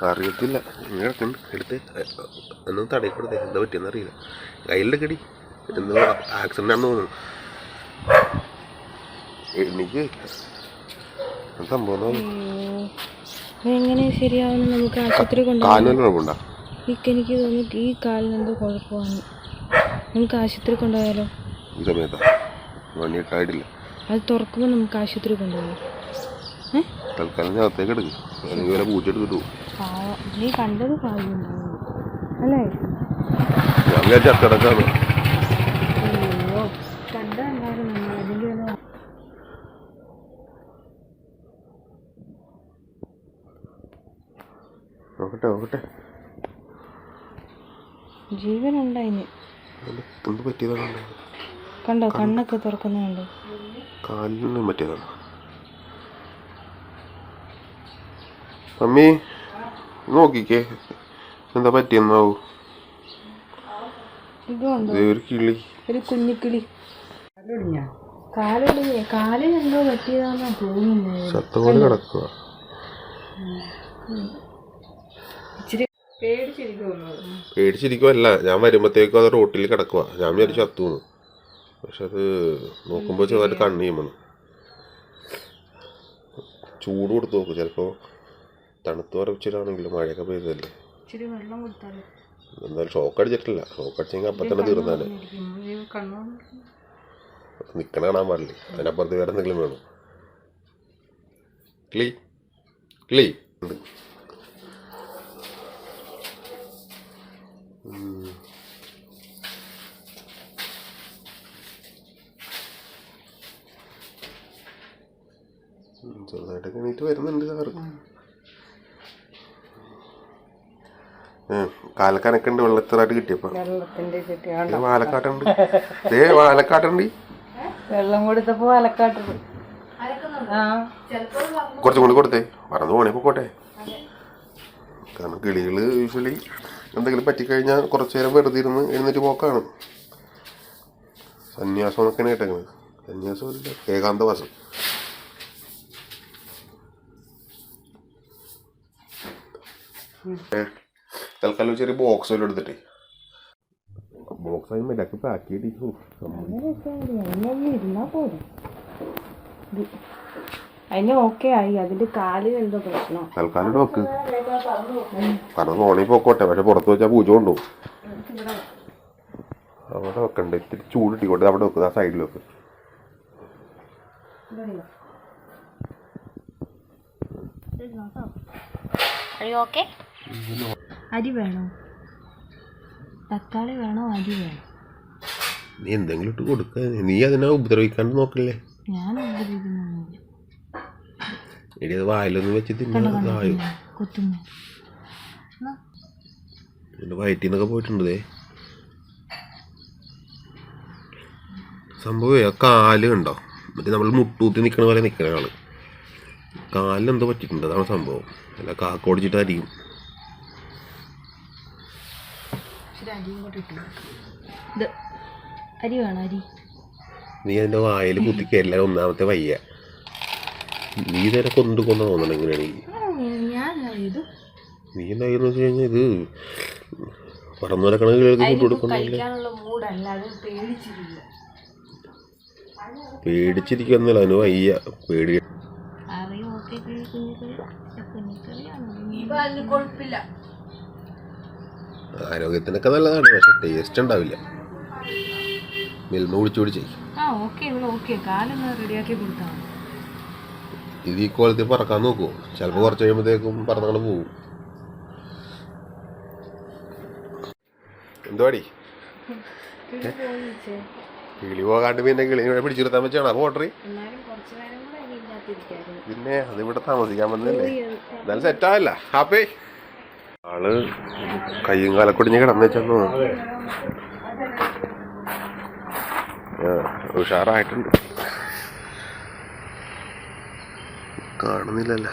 അറിയത്തില്ല. ഇങ്ങനെ എടുത്ത് ഒന്നും തടയി കൊടുത്തേ. എന്താ പറ്റിയെന്ന് അറിയില്ല. കയ്യിലെ കടി എന്തോ ആക്സിഡൻ്റ് ആണെന്ന് തോന്നുന്നു. എനിക്ക് സംഭവം എങ്ങനെ ശരിയാവുന്നു? നമുക്ക് ആശുപത്രി കൊണ്ടുപോകാൻ കുഴപ്പമുണ്ടോ? എനിക്ക് തോന്നിയിട്ട് ഈ കാലിന് എന്തോ കുഴപ്പമാണ്. നമുക്ക് ആശുപത്രി കൊണ്ടുപോയാലോ? ഈ സമയത്താ മണിയൊക്കെയായിട്ടില്ല. അത് തുറക്കുമ്പോൾ നമുക്ക് ആശുപത്രി കൊണ്ടുപോകാം. തൽക്കാലം ഞാനത്തേക്ക് എടുക്കും. അല്ലെങ്കിൽ വരെ പൂച്ചെടുത്തിട്ടു. നീ കണ്ടത് ഭാഗ്യമുണ്ടാവും അല്ലേ? ഞാൻ വിചാരിച്ച അക്കടക്കാണ്. അയ്യോ കണ്ടുണ്ടായിരുന്നു നമ്മൾ. അല്ലെങ്കിൽ നോക്കട്ടെ നോക്കട്ടെ. ജീവനുണ്ടായിന്. എന്ത് പറ്റിയതാണ്? കണ്ടോ കണ്ണൊക്കെ തുറക്കുന്നുണ്ടോ? കാലിനും പറ്റിയതാണ്. മമ്മി നോക്കിക്കേ എന്താ പറ്റിയെന്നാവൂ. ഒരു കിളി, ഒരു കുഞ്ഞിക്കിളി കാലിനെന്തോ പറ്റിയതാന്നാ തോന്നുന്നത്. ചത്തോടെ കിടക്കുക. പേടിച്ചിരിക്കുവല്ല, ഞാൻ വരുമ്പോഴത്തേക്കും അത് റോട്ടിൽ കിടക്കുക. ഞാൻ വിചാരിച്ചു ചത്തുന്ന്. പക്ഷെ അത് നോക്കുമ്പോൾ ചെറുതായിട്ട് കണ്ണ് ചെയ്യുമ്പോൾ ചൂട് കൊടുത്ത് നോക്കും. ചിലപ്പോൾ തണുത്ത് വരച്ചിട്ടാണെങ്കിലും മഴയൊക്കെ പെയ്തല്ലേ. എന്തായാലും ഷോക്ക് അടിച്ചിട്ടില്ല. ഷോക്ക് അടിച്ചെങ്കിൽ അപ്പം തന്നെ തീർന്നാലേ. നിൽക്കണ കാണാൻ പാടില്ലേ. അതിനപ്പുറത്ത് വേറെ എന്തെങ്കിലും വേണം. കിളി കിളി ഉണ്ട്. ചെറുതായിട്ടൊക്കെ എണീറ്റ് വരുന്നുണ്ട് സാറ്. കാലക്കനക്കുണ്ട് വെള്ളത്തിലായിട്ട് കിട്ടിയപ്പോ. വാലക്കാട്ടുണ്ട്. വാലക്കാട്ടുണ്ട്. വെള്ളം കൊടുത്തപ്പോ വാലക്കാട്ടുണ്ട്. കുറച്ചും കൂടി കൊടുത്തേ. പറന്ന് പോണേ പോട്ടെ. കാരണം കിളികൾ യൂഷ്വലി എന്തെങ്കിലും പറ്റിക്കഴിഞ്ഞാൽ കുറച്ചു നേരം വെറുതെ ഇരുന്ന് എഴുന്നേറ്റ് പോക്കാണ്. സന്യാസം എന്നൊക്കെയാണ് കേട്ടേക്കുന്നത്. സന്യാസമില്ല, ഏകാന്തവാസം. തൽക്കാലം ചെറിയ ബോക്സ് വല്ലതും എടുത്തിട്ടേ. ബോക്സ് ആയി മര്യാദക്ക് പാക്ക് ചെയ്തിരിക്കും. അതിന് ഓക്കെ ആയി. അതിന്റെ കാലിൽ എന്തോ പ്രശ്നം. തൽക്കാലം നോക്ക്. പറഞ്ഞ ഫോണിൽ പോക്കോട്ടെ. പക്ഷെ പുറത്ത് വെച്ചാൽ പൂജ കൊണ്ടുപോകും. അവിടെ വെക്കണ്ട. ഇത്തിരി ചൂട് ഇട്ടിക്കോട്ടെ. അവിടെ വെക്കുക. ആ സൈഡിൽ വെക്ക്. അരി വേണോ? തക്കാളി വേണോ? അരി വേണോ? നീ എന്തെങ്കിലും ഇട്ട് കൊടുക്ക. നീ അതിനെ ഉപദ്രവിക്കാണ്ട് നോക്കില്ലേ. ഞാൻ ഉപദ്രവിക്കുന്നൊന്നുമില്ല. എടി അത് വായിലൊന്നും വെച്ച് തിന്നാ കുത്തുന്നു. എന്റെ വയറ്റിന്നൊക്കെ പോയിട്ടുണ്ടേ. സംഭവം ആ കാല് കണ്ടോ? മറ്റേ നമ്മൾ മുട്ടൂത്തി നിൽക്കണ പോലെ നിൽക്കണ ആള്. കാലിനെന്തോ പറ്റിയിട്ടുണ്ട്. അതാണ് സംഭവം. അല്ല കാക്കോടിച്ചിട്ട് അരിയും. അരി വേണം. അരി നീ അതിന്റെ വായിൽ കുത്തിക്കല്ല. ഒന്നാമത്തെ വയ്യ. നീ നേരെ കൊണ്ടു തോന്നണം. എങ്ങനെയാണെങ്കിൽ നീ എന്തായിരുന്നു വെച്ച് കഴിഞ്ഞാൽ ഇത് പറന്നു നടക്കണ കിളികൾക്ക് ഫുഡ് കൊടുക്കണില്ല. പേടിച്ചിരിക്കുന്നില്ല. അതിന് വയ്യ. പേടി ആരോഗ്യത്തിനൊക്കെ നല്ലതാണ്. പക്ഷെ ടേസ്റ്റ് ഉണ്ടാവില്ല. മിൽമ കുടിച്ചു കുടിച്ചേ. ഇത് ഈ കോലത്തിൽ പറക്കാൻ നോക്കുമോ? ചിലപ്പോൾ കുറച്ച് കഴിയുമ്പോഴത്തേക്കും പറന്നങ്ങൾ പോവും. എന്തുവാടി കിളി പോകാണ്ട് പിന്നെ കിളിനെ പിടിച്ചിരുത്താൻ വെച്ചാണ് പോട്ടറി. പിന്നെ അതിവിടെ താമസിക്കാൻ വന്നതല്ലേ. എന്നാലും സെറ്റാവില്ല. ഹാപ്പി ആള് കയ്യും കാലക്കൊടിഞ്ഞ് കിടന്നു വെച്ചെന്നു. ഉഷാറായിട്ടുണ്ട്. കാണുന്നില്ലല്ലോ.